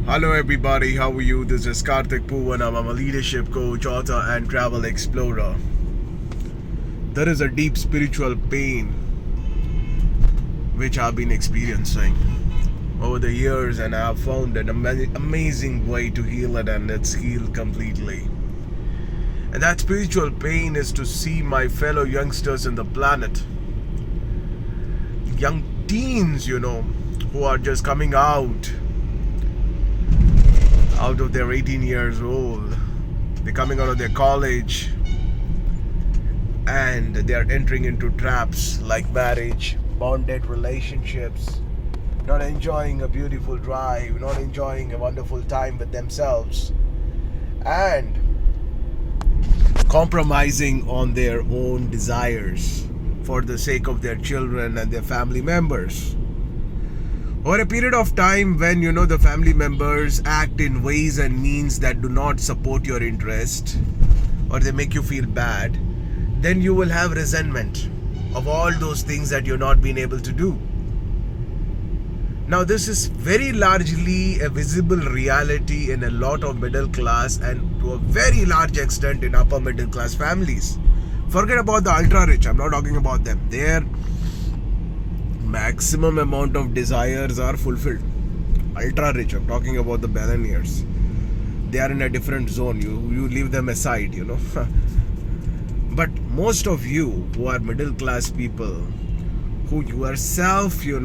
Hello everybody, how are you? This is Karthik Poovanam. I'm a leadership coach, author and travel explorer. There is a deep spiritual pain which I've been experiencing over the years, and I have found an amazing way to heal it, and it's healed completely. And that spiritual pain is to see my fellow youngsters in the planet, young teens, who are just coming out of their 18 years old. They're coming out of their college and they're entering into traps like marriage, bonded relationships, not enjoying a beautiful drive, not enjoying a wonderful time with themselves, and compromising on their own desires for the sake of their children and their family members. Over a period of time when the family members act in ways and means that do not support your interest, or they make you feel bad, then you will have resentment of all those things that you're not being able to do. Now this is very largely a visible reality in a lot of middle class and to a very large extent in upper middle class families. Forget about the ultra rich, I'm not talking about them. Their maximum amount of desires are fulfilled. Ultra rich, I'm talking about the billionaires. They are in a different zone. You leave them aside, But most of you who are middle class people, who yourself, you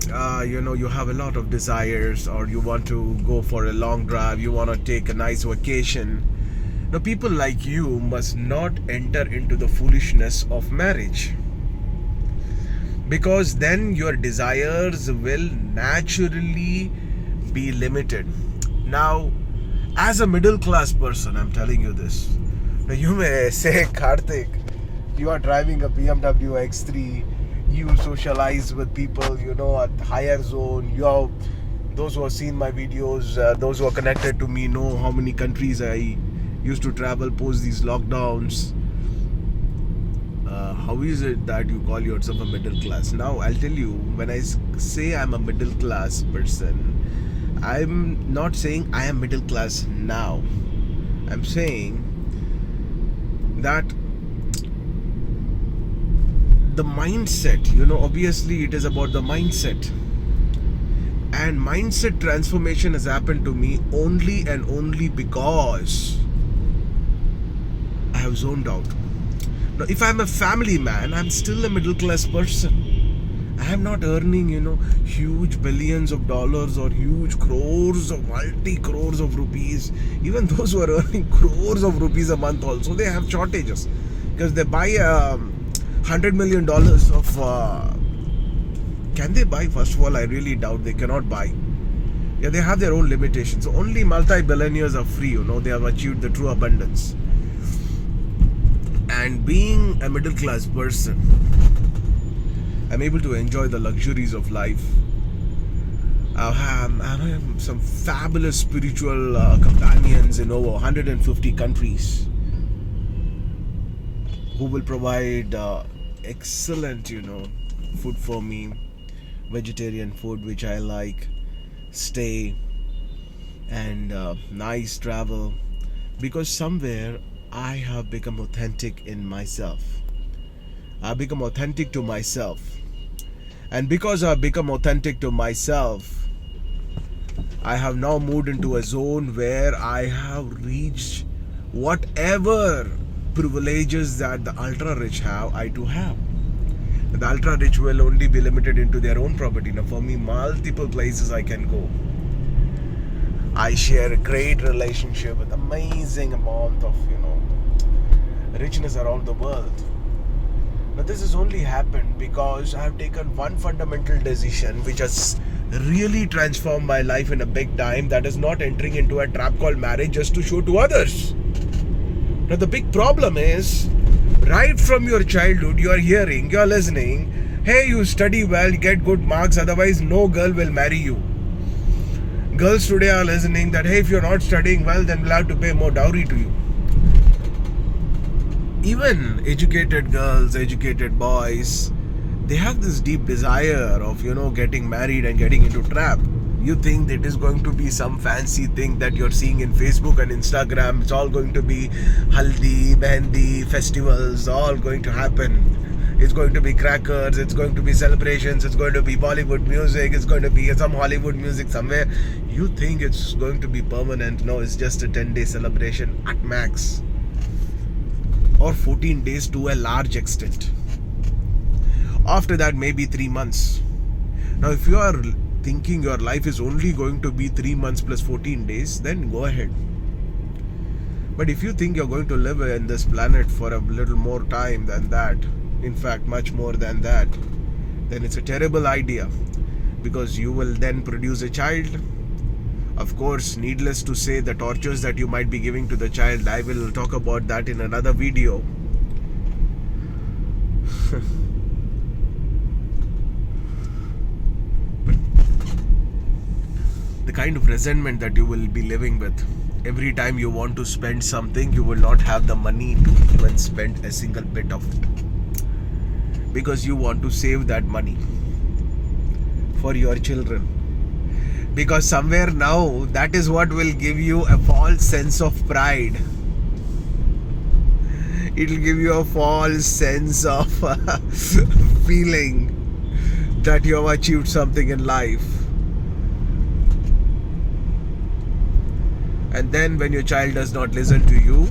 have a lot of desires, or you want to go for a long drive, you want to take a nice vacation. Now, people like you must not enter into the foolishness of marriage, because then your desires will naturally be limited. Now, as a middle class person, I'm telling you this. Now, you may say, Karthik, you are driving a BMW X3, you socialize with people, at higher zone. Those who have seen my videos, those who are connected to me know how many countries I used to travel post these lockdowns. How is it that you call yourself a middle class? Now, I'll tell you, when I say I'm a middle class person, I'm not saying I am middle class now. I'm saying that the mindset, obviously it is about the mindset. And mindset transformation has happened to me only and only because I have zoned out. Now, if I'm a family man, I'm still a middle class person. I am not earning, huge billions of dollars or huge crores or multi-crores of rupees. Even those who are earning crores of rupees a month also, they have shortages. Because they buy $100 million of... can they buy? First of all, I really doubt they cannot buy. Yeah, they have their own limitations. So only multi-billionaires are free, they have achieved the true abundance. And being a middle class person, I'm able to enjoy the luxuries of life. I have some fabulous spiritual companions in over 150 countries who will provide excellent, food for me, vegetarian food which I like, stay, and nice travel, because somewhere I have become authentic in myself. I've become authentic to myself. And because I've become authentic to myself, I have now moved into a zone where I have reached whatever privileges that the ultra rich have, I too have. The ultra rich will only be limited into their own property. Now, for me, multiple places I can go. I share a great relationship with amazing amount of, richness around the world. Now, this has only happened because I have taken one fundamental decision which has really transformed my life in a big time. That is not entering into a trap called marriage just to show to others. Now, the big problem is, right from your childhood, you are hearing, you are listening, hey, you study well, get good marks, otherwise no girl will marry you. Girls today are listening that, hey, if you're not studying well, then we'll have to pay more dowry to you. Even educated girls, educated boys, they have this deep desire of, getting married and getting into trap. You think it is going to be some fancy thing that you're seeing in Facebook and Instagram. It's all going to be haldi, mehendi, festivals, all going to happen. It's going to be crackers, it's going to be celebrations, it's going to be Bollywood music, it's going to be some Hollywood music somewhere. You think it's going to be permanent. No, it's just a 10-day celebration at max. Or 14 days to a large extent. After that, maybe 3 months. Now, if you are thinking your life is only going to be 3 months plus 14 days, then go ahead. But if you think you're going to live in this planet for a little more time than that, in fact much more than that, then it's a terrible idea, because you will then produce a child. Of course, needless to say, the tortures that you might be giving to the child, I will talk about that in another video. The kind of resentment that you will be living with. Every time you want to spend something, you will not have the money to even spend a single bit of it, because you want to save that money for your children. Because somewhere now, that is what will give you a false sense of pride. It will give you a false sense of feeling that you have achieved something in life. And then when your child does not listen to you,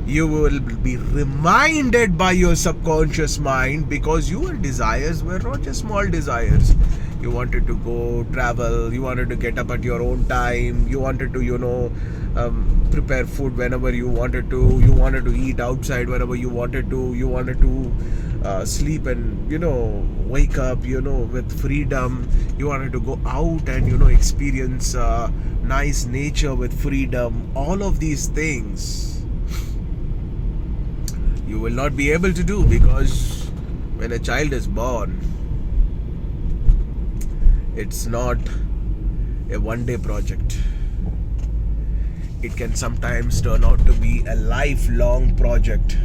you will be reminded by your subconscious mind, because your desires were not just small desires. You wanted to go travel, you wanted to get up at your own time, you wanted to, prepare food whenever you wanted to eat outside whenever you wanted to sleep and, wake up, with freedom. You wanted to go out and, experience nice nature with freedom. All of these things you will not be able to do, because when a child is born, it's not a one-day project. It can sometimes turn out to be a lifelong project.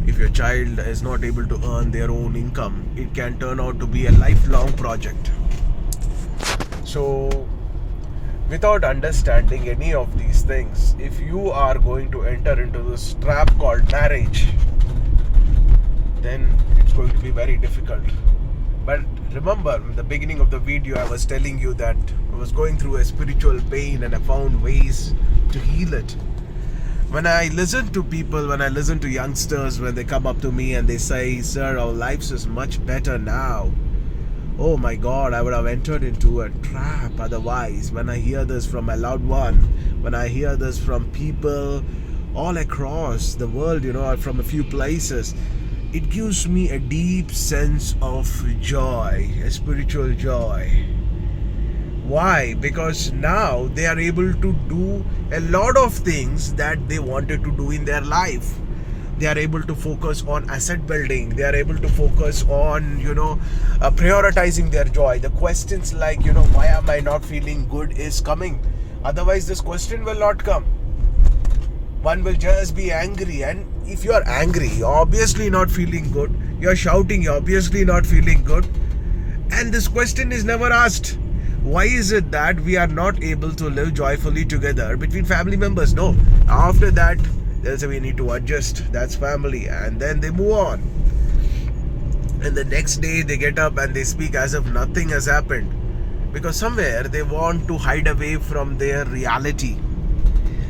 If your child is not able to earn their own income, it can turn out to be a lifelong project. So, without understanding any of these things, if you are going to enter into this trap called marriage, then it's going to be very difficult. But remember, in the beginning of the video, I was telling you that I was going through a spiritual pain and I found ways to heal it. When I listen to people, when I listen to youngsters, when they come up to me and they say, "Sir, our lives is much better now." Oh my God, I would have entered into a trap otherwise. When I hear this from my loved one, when I hear this from people all across the world, or from a few places, it gives me a deep sense of joy, a spiritual joy. Why? Because now they are able to do a lot of things that they wanted to do in their life. They are able to focus on asset building. They are able to focus on, prioritizing their joy. The questions like, why am I not feeling good is coming. Otherwise, this question will not come. One will just be angry, and if you are angry, you're obviously not feeling good. You're shouting, you're obviously not feeling good. And this question is never asked. Why is it that we are not able to live joyfully together between family members? No. After that, they'll say we need to adjust. That's family. And then they move on. And the next day they get up and they speak as if nothing has happened. Because somewhere they want to hide away from their reality.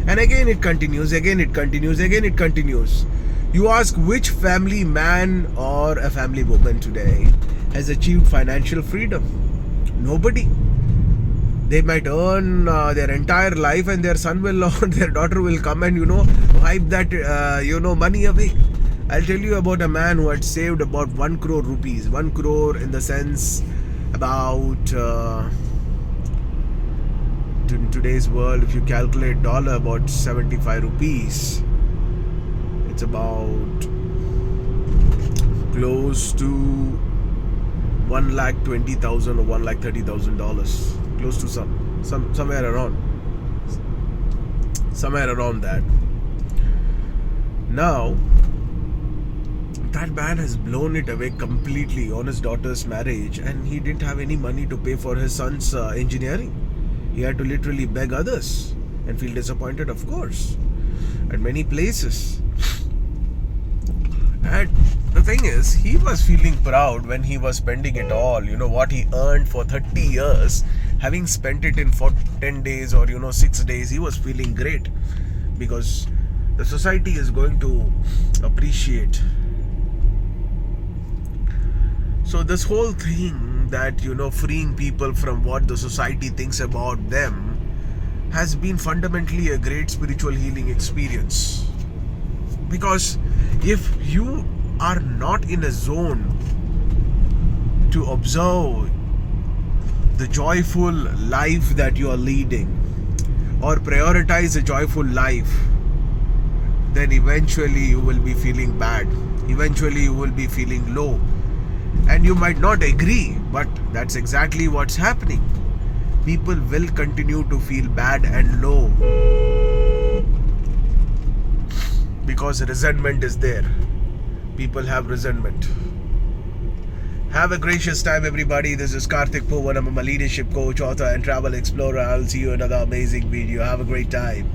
And again it continues, again it continues, again it continues. You ask which family man or a family woman today has achieved financial freedom? Nobody. They might earn their entire life and their son will or their daughter will come and, wipe that, money away. I'll tell you about a man who had saved about 1 crore rupees. 1 crore in the sense about... in today's world, if you calculate dollar, about 75 rupees, it's about close to 1,20,000 or $1,30,000, close to somewhere around that. Now, That man has blown it away completely on his daughter's marriage, and he didn't have any money to pay for his son's engineering. He had to literally beg others and feel disappointed, of course, at many places. And the thing is, he was feeling proud when he was spending it all. What he earned for 30 years, having spent it in 10 days or 6 days, he was feeling great because the society is going to appreciate. So this whole thing that freeing people from what the society thinks about them has been fundamentally a great spiritual healing experience. Because if you are not in a zone to observe the joyful life that you are leading or prioritize a joyful life, then eventually you will be feeling bad. Eventually you will be feeling low. And you might not agree, but that's exactly what's happening. People will continue to feel bad and low because resentment is there. People have resentment. Have a gracious time, everybody. This is Karthik Poovanam. I'm a leadership coach, author, and travel explorer. I'll see you in another amazing video. Have a great time.